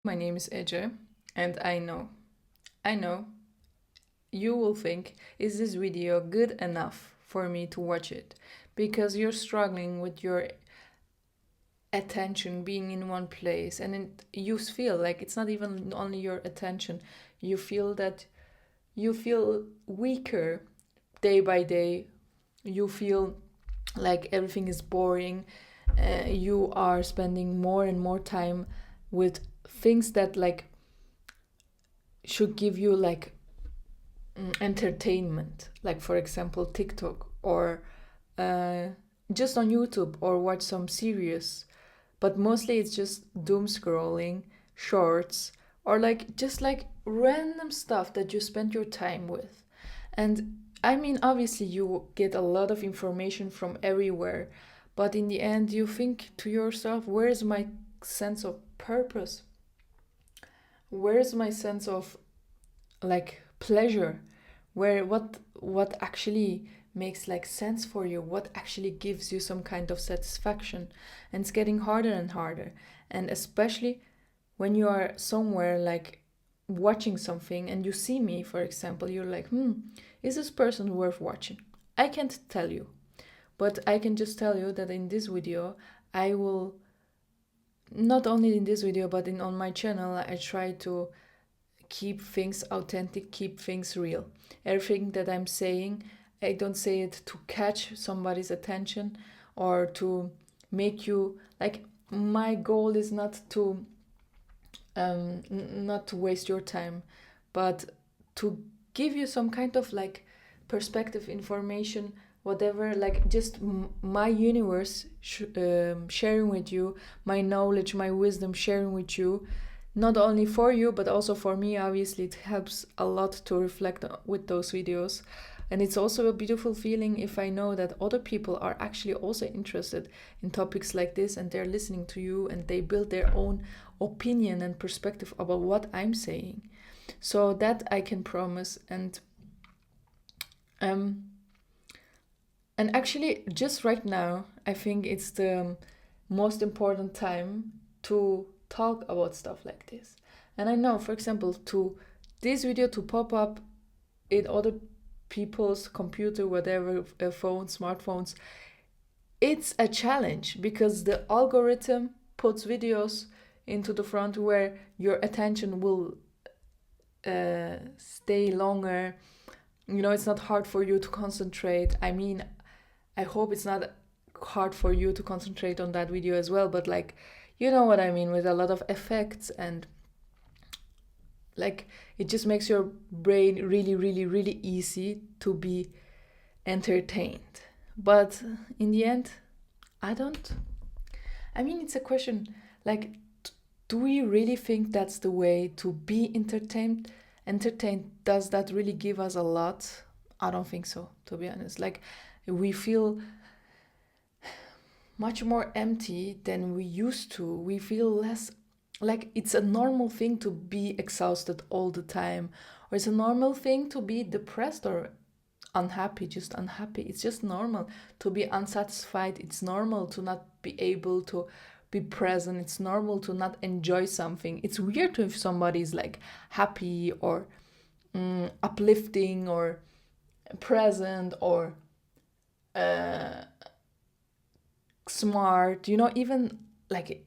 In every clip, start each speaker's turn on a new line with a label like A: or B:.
A: My name is Eje, and I know, you will think, is this video good enough for me to watch it? Because you're struggling with your attention being in one place, and you feel like it's not even only your attention, you feel that you feel weaker day by day, you feel like everything is boring, you are spending more and more time with things that like should give you like entertainment, like for example TikTok or uh, just on YouTube or watch some series, but mostly it's just doom scrolling, shorts, or like just like random stuff that you spend your time with. And I mean, obviously, you get a lot of information from everywhere, but in the end, you think to yourself, where's my sense of purpose? Where's my sense of like pleasure? What actually makes like sense for you? What actually gives you some kind of satisfaction? And it's getting harder and harder. And especially when you are somewhere like watching something and you see me, for example, you're like, is this person worth watching? I can't tell you, but I can just tell you that in this video, I will, not only in this video, but in on my channel, I try to keep things authentic, keep things real. Everything that I'm saying, I don't say it to catch somebody's attention or to make you like, my goal is not to not to waste your time, but to give you some kind of like perspective, information, whatever, like just my universe sharing with you, my knowledge, my wisdom sharing with you, not only for you but also for me. Obviously it helps a lot to reflect with those videos, and it's also a beautiful feeling if I know that other people are actually also interested in topics like this, and they're listening to you and they build their own opinion and perspective about what I'm saying. So that I can promise. Um and actually just right now I think it's the most important time to talk about stuff like this. And I know, for example, to this video to pop up in other people's computer, whatever, phones, smartphones, it's a challenge because the algorithm puts videos into the front where your attention will stay longer. You know, it's not hard for you to concentrate. I mean, I hope it's not hard for you to concentrate on that video as well, but like, you know what I mean, with a lot of effects, and like it just makes your brain really, really, really easy to be entertained. But in the end, I don't. I mean, it's a question like, do we really think that's the way to be entertained? Entertained, does that really give us a lot? I don't think so, to be honest. Like, we feel much more empty than we used to. We feel less like it's a normal thing to be exhausted all the time, or it's a normal thing to be depressed or unhappy, just unhappy. It's just normal to be unsatisfied. It's normal to not be able to be present. It's normal to not enjoy something. It's weird if somebody is like happy or uplifting or present or uh, smart, you know, even like,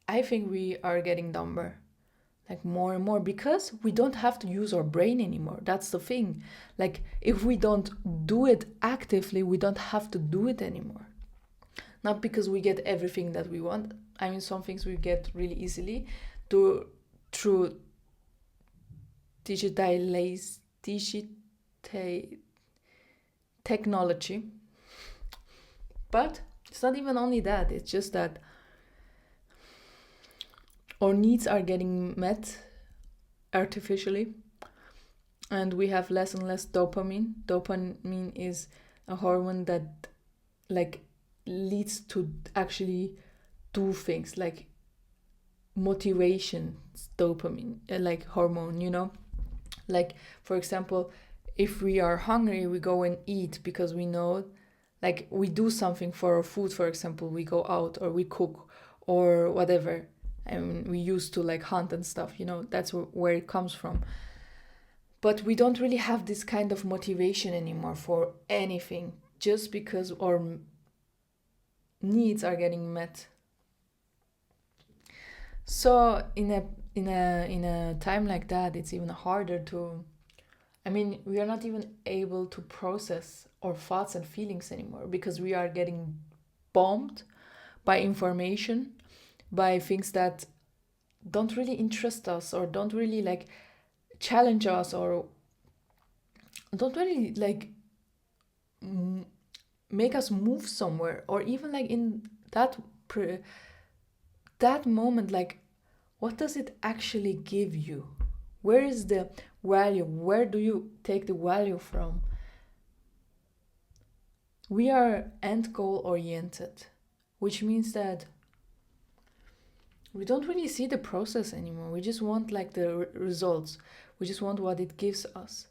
A: I think we are getting dumber, like more and more, because we don't have to use our brain anymore. That's the thing. Like, if we don't do it actively, we don't have to do it anymore. Not because we get everything that we want. I mean, some things we get really easily to through digitalize digita- technology. But it's not even only that. It's just that our needs are getting met artificially, and we have less and less dopamine. Dopamine is a hormone that like leads to actually do things, like motivation. Dopamine, like hormone, you know, like for example, if we are hungry we go and eat because we know, like we do something for our food. For example, we go out or we cook or whatever, and we used to like hunt and stuff, that's where it comes from. But we don't really have this kind of motivation anymore for anything, just because our needs are getting met. So in a time like that, it's even harder to, we are not even able to process our thoughts and feelings anymore, because we are getting bombed by information, by things that don't really interest us, or don't really like challenge us, or don't really like make us move somewhere, or even like in that moment, like what does it actually give you? Where is the value? Where do you take the value from? We are end goal oriented, which means that we don't really see the process anymore. We just want like the results. We just want what it gives us.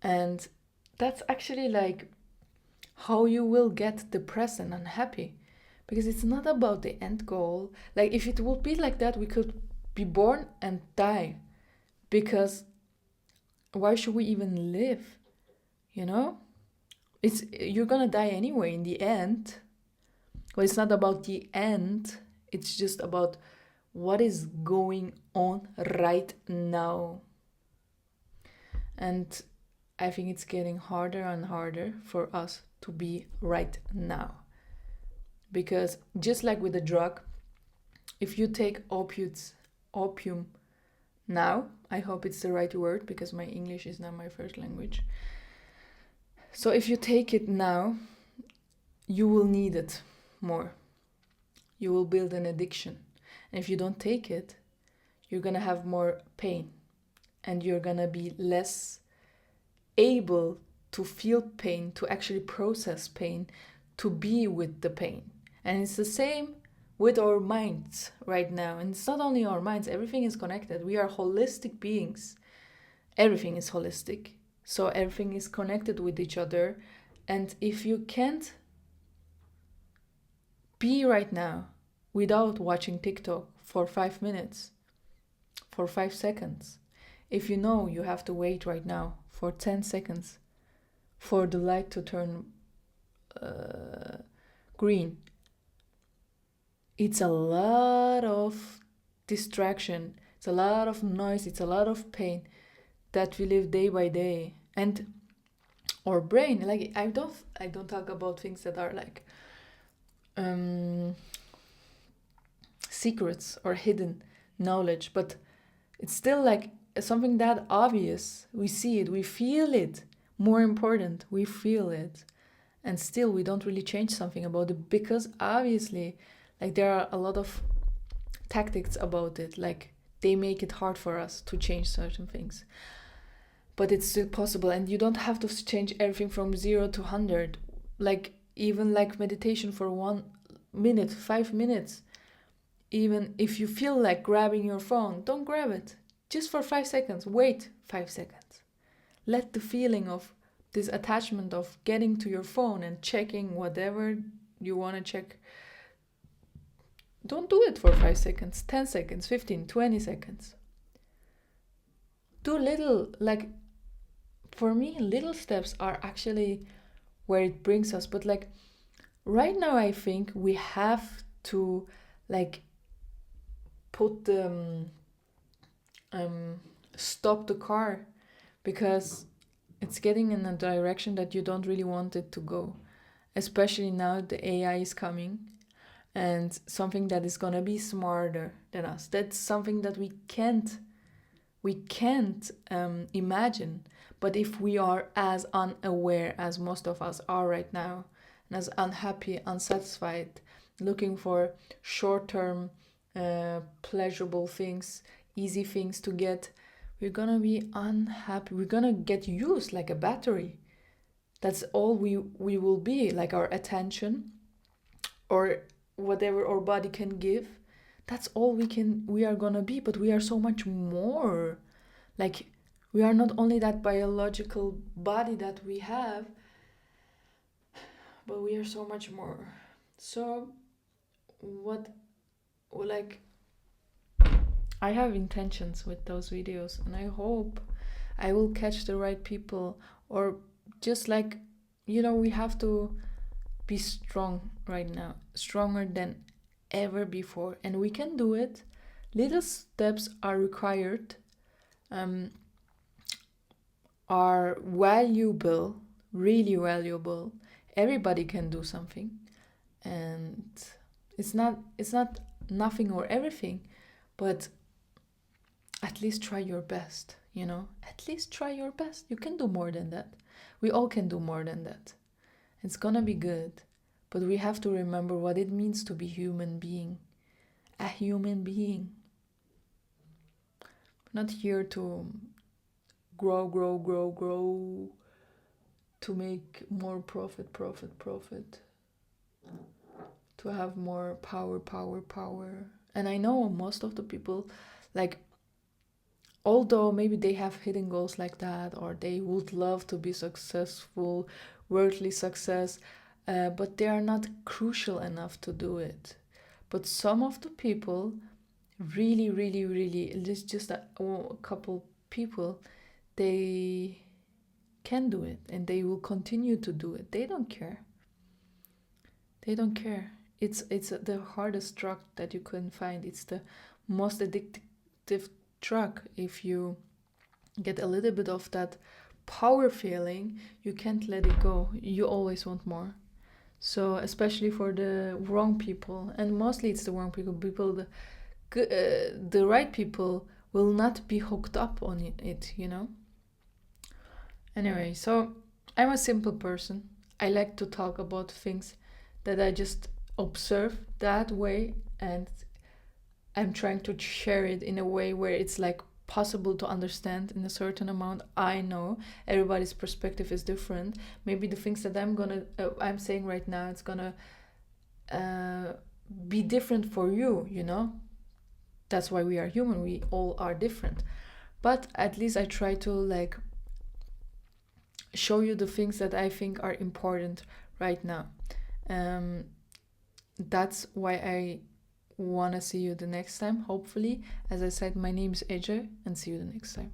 A: And that's actually like how you will get depressed and unhappy, because it's not about the end goal. Like if it would be like that, we could be born and die, because why should we even live? You're gonna die anyway in the end. Well, it's not about the end, it's just about what is going on right now. And I think it's getting harder and harder for us to be right now. Because just like with the drug, if you take opium now, I hope it's the right word because my English is not my first language. So if you take it now, you will need it more. You will build an addiction. And if you don't take it, you're gonna have more pain. And you're gonna be less able to feel pain, to actually process pain, to be with the pain. And it's the same with our minds right now. And it's not only our minds, everything is connected. We are holistic beings. Everything is holistic. So everything is connected with each other. And if you can't be right now without watching TikTok for 5 minutes, for 5 seconds, if you know you have to wait right now for 10 seconds for the light to turn green, it's a lot of distraction, it's a lot of noise, it's a lot of pain that we live day by day. And our brain, like I don't talk about things that are like secrets or hidden knowledge, but it's still like something that obvious. We see it, we feel it. More important, we feel it. And still we don't really change something about it, because obviously like there are a lot of tactics about it, like they make it hard for us to change certain things. But it's still possible, and you don't have to change everything from 0 to 100. Like even like meditation for 1 minute, 5 minutes. Even if you feel like grabbing your phone, don't grab it. Just for 5 seconds. Wait 5 seconds. Let the feeling of this attachment of getting to your phone and checking whatever you want to check. Don't do it for 5 seconds, 10 seconds, 15, 20 seconds. Do little, like for me, little steps are actually where it brings us. But like right now, I think we have to like put the stop the car, because it's getting in a direction that you don't really want it to go. Especially now the AI is coming, and something that is gonna be smarter than us. That's something that we can't imagine. But if we are as unaware as most of us are right now, and as unhappy, unsatisfied, looking for short-term pleasurable things, easy things to get, we're gonna be unhappy. We're gonna get used like a battery. That's all we will be, like our attention or whatever our body can give. That's all we are gonna be. But we are so much more. Like we are not only that biological body that we have, but we are so much more. So what, like, I have intentions with those videos, and I hope I will catch the right people, or just like, we have to be strong right now, stronger than ever before, and we can do it. Little steps are required, um, are valuable, really valuable. Everybody can do something, and it's not nothing or everything, but at least try your best, At least try your best. You can do more than that. We all can do more than that. It's gonna be good. But we have to remember what it means to be human being. A human being. We're not here to grow, grow, grow, grow, to make more profit, profit, profit, to have more power, power, power. And I know most of the people, like, although maybe they have hidden goals like that, or they would love to be successful, worldly success, but they are not crucial enough to do it. But some of the people really, really, really, it's just a couple people, they can do it, and they will continue to do it. They don't care. They don't care. It's the hardest drug that you can find. It's the most addictive drug. If you get a little bit of that power feeling, you can't let it go. You always want more. So especially for the wrong people, and mostly it's the wrong people, the right people will not be hooked up on it. Anyway, so I'm a simple person. I like to talk about things that I just observe that way, and I'm trying to share it in a way where it's like possible to understand in a certain amount. I know everybody's perspective is different. Maybe the things that I'm saying right now, it's gonna be different for you. That's why we are human. We all are different. But at least I try to like show you the things that I think are important right now. That's why I want to see you the next time, hopefully. As I said, my name is AJ, and see you the next time.